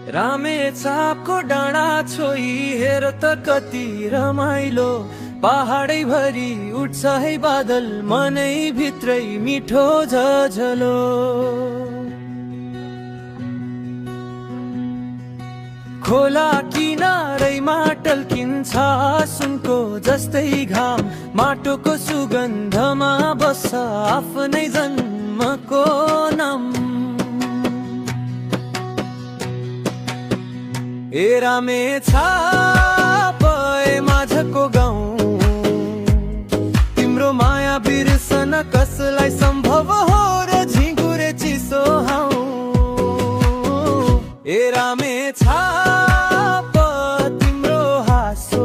रामेछापको डाँडा छोई हेर त कति रमाइलो, पहाडै भरि उठ्छ है बादल, मनै भित्रै मिठो झझलो। खोला किनारैमा टल्किन्छ सुनको जस्तै घाम, माटोको सुगन्धमा बस्छ आफ्नै जन्मको नाम। ए रामेछाप माझको गाउँ, तिम्रो माया बिर्सन कसलाई सम्भव हो र झिङ्गुरे चिसो हाउ। ए रामेछाप तिम्रो हाँसो,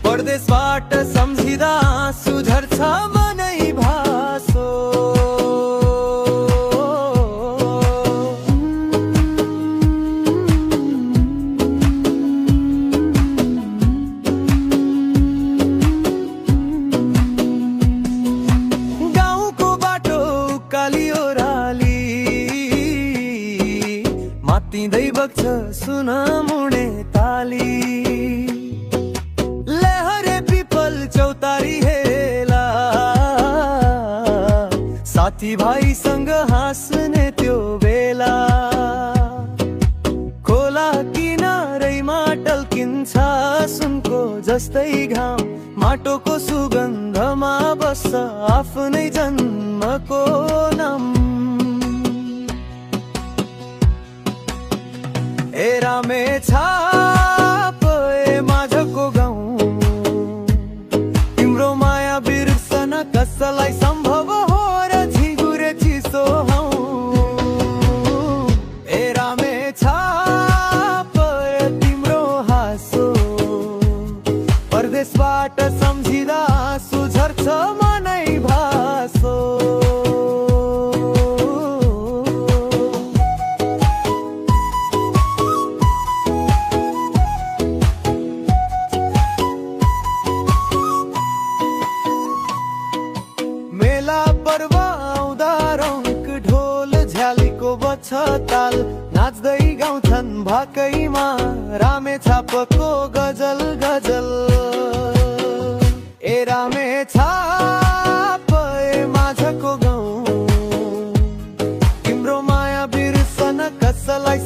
परदेशबाट सम्झिँदा आँसु झर्छ मनै भासो। मातिँदै बग्छ सुन मुडे ताली, लहरे पिपल चौतारी हेला, साथी भाइसँग हाँस्ने त्यो बेला। खोला किनारैमा टल्किन्छ सुनको जस्तै घाम, माटोको सुगन्धमा बस्छ आफ्नै जन्मको नाम। ए रामेछाप माझको गाउँ, तिम्रो माया बिर्सन कसलाई सम्भव हो र झिङ्गुरे चिसो हाउ। ए रामेछाप तिम्रो हाँसो, परदेशबाट सम्झिँदा आँसु झर्छ मनै भासो। पर्व आउँदा रङ्क ढोल झ्यालीको बज्छ ताल, नाच्दै गाउँछन् भाकैमा रामेछापको गजल गजल। ए रामेछाप माझको गाउँ, तिम्रो माया बिर्सन कसलाई